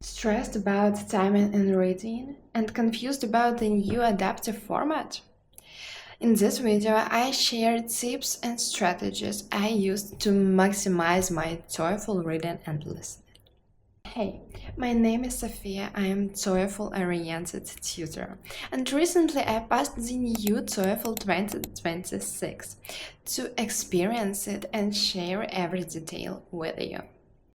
Stressed about timing and reading, and confused about the new adaptive format? In this video, I share tips and strategies I used to maximize my TOEFL reading and listening. Hey, my name is Sophia. I am TOEFL-oriented tutor, and recently I passed the new TOEFL 2026 to experience it and share every detail with you.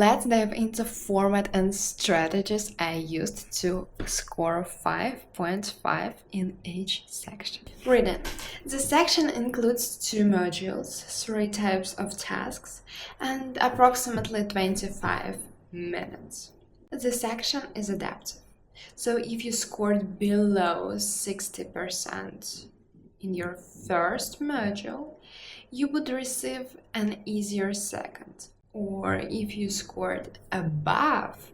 Let's dive into format and strategies I used to score 5.5 in each section. Reading. The section includes 2 modules, 3 types of tasks, and approximately 25 minutes. The section is adaptive, so if you scored below 60% in your first module, you would receive an easier second. Or if you scored above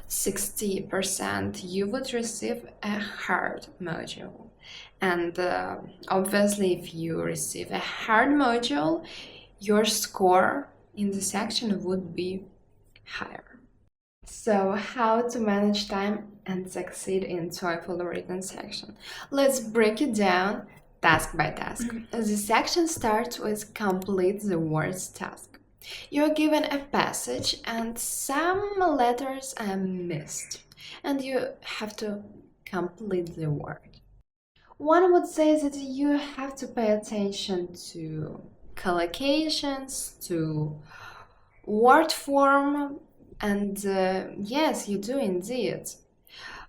60%, you would receive a hard module. And obviously, if you receive a hard module, your score in the section would be higher. So, how to manage time and succeed in TOEFL written section? Let's break it down task by task. The section starts with complete the words task. You are given a passage and some letters are missed, and you have to complete the word. One would say that you have to pay attention to collocations, to word form, and yes, you do indeed.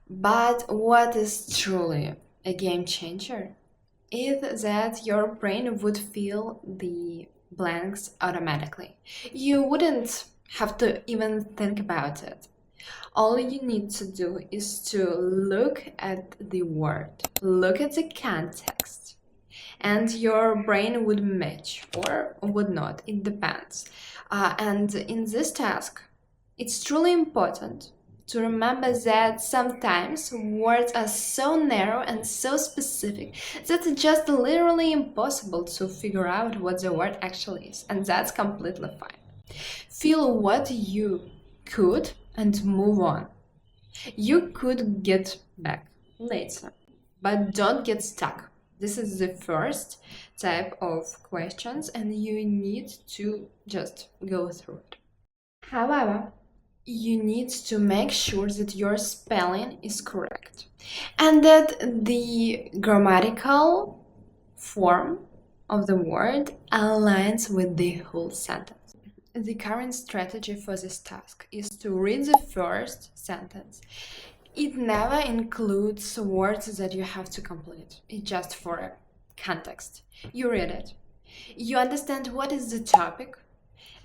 But what is truly a game changer is that your brain would fill the blanks automatically. You wouldn't have to even think about it. All you need to do is to look at the word, look at the context, and your brain would match or would not, it depends. And in this task, it's truly important to remember that sometimes words are so narrow and so specific that it's just literally impossible to figure out what the word actually is, and that's completely fine. Feel what you could and move on. You could get back later, but don't get stuck. This is the first type of questions, and you need to just go through it. However, you need to make sure that your spelling is correct and that the grammatical form of the word aligns with the whole sentence. The current strategy for this task is to read the first sentence. It never includes words that you have to complete. It's just for context. You read it, you understand what is the topic,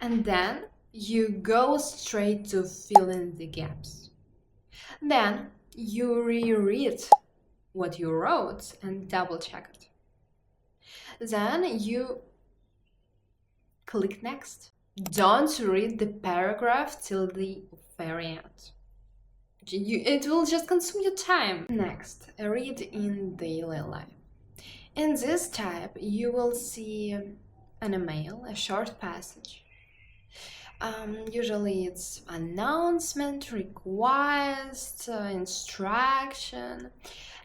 and then you go straight to fill in the gaps. Then you reread what you wrote and double check it. Then you click next. Don't read the paragraph till the very end. It will just consume your time. Next, read in daily life. In this type, you will see an email, a short passage. Usually it's announcement, request, instruction,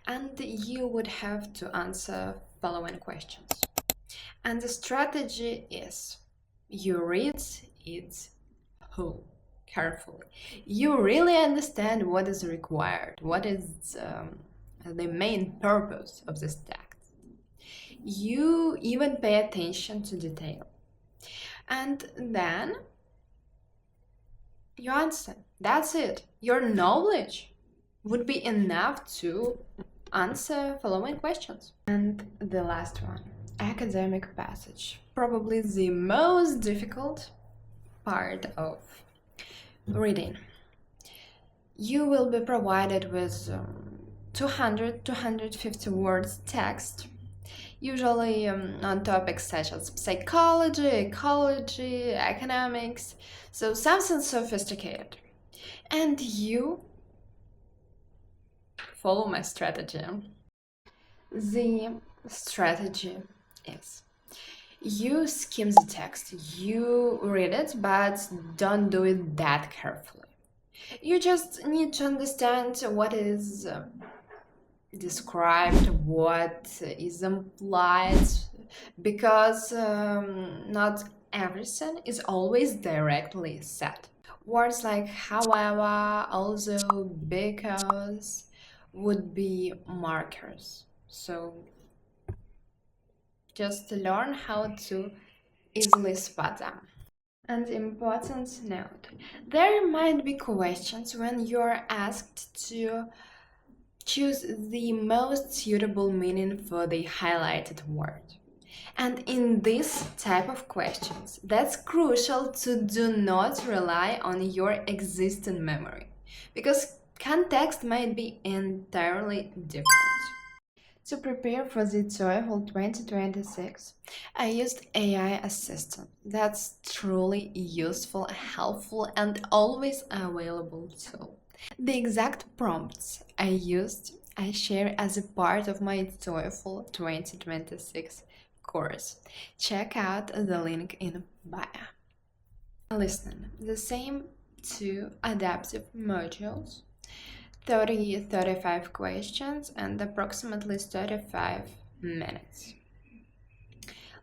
and you would have to answer following questions. And the strategy is you read it whole, carefully. You really understand what is required, what is the main purpose of this text. You even pay attention to detail. And then you answer. That's it. Your knowledge would be enough to answer following questions. And the last one, academic passage. Probably the most difficult part of reading. You will be provided with 200-250 words text, usually on topics such as psychology, ecology, economics, so something sophisticated. And you follow my strategy. The strategy is you skim the text, you read it, but don't do it that carefully. You just need to understand what is described, what is implied, because not everything is always directly said. Words like however, also, because would be markers. So just learn how to easily spot them. And important note, there might be questions when you're asked to choose the most suitable meaning for the highlighted word. And in this type of questions, that's crucial to do not rely on your existing memory, because context might be entirely different. To prepare for the TOEFL 2026, I used AI assistant. That's truly useful, helpful, and always available tool. The exact prompts I used, I share as a part of my TOEFL 2026 course. Check out the link in bio. Listen, the same two adaptive modules, 35 questions and approximately 35 minutes.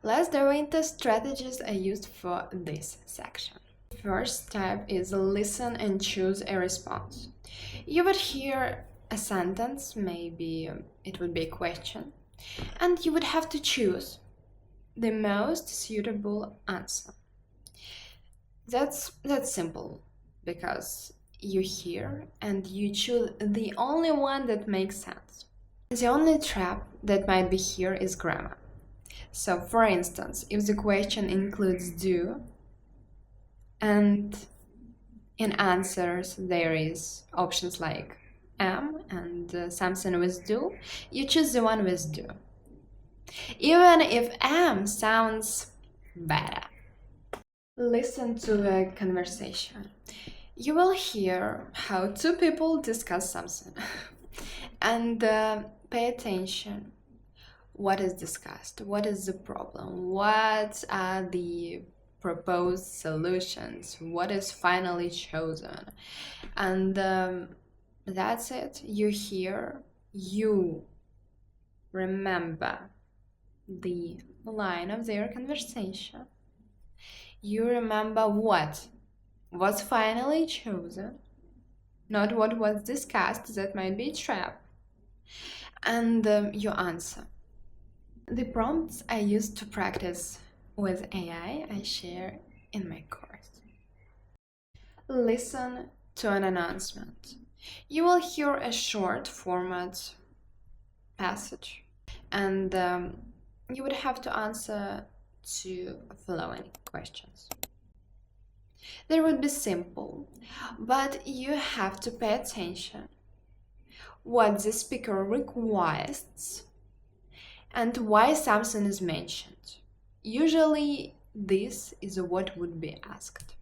Let's dive into strategies I used for this section. First step is listen and choose a response. You would hear a sentence, maybe it would be a question, and you would have to choose the most suitable answer. That's simple, because you hear and you choose the only one that makes sense. The only trap that might be here is grammar. So, for instance, if the question includes do, and in answers there is options like am and something with do, you choose the one with do. Even if am sounds better. Listen to a conversation. You will hear how two people discuss something and pay attention. What is discussed? What is the problem? What are the proposed solutions? What is finally chosen? And that's it. You hear, you remember the line of their conversation. You remember what was finally chosen, not what was discussed. That might be a trap. And you answer. The prompts I used to practice with AI I share in my course. Listen to an announcement. You will hear a short format passage, and you would have to answer to following questions. They would be simple, but you have to pay attention what the speaker requires and why something is mentioned. Usually, this is what would be asked.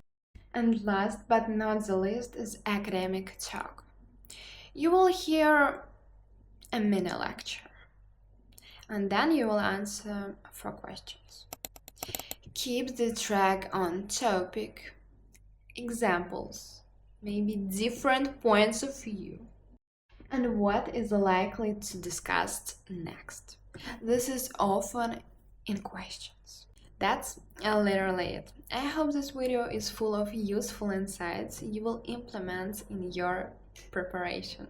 And last but not the least is academic talk. You will hear a mini lecture, and then you will answer for questions. Keep the track on topic, examples, maybe different points of view, and what is likely to discuss next. This is often in questions. That's literally it. I hope this video is full of useful insights you will implement in your preparation.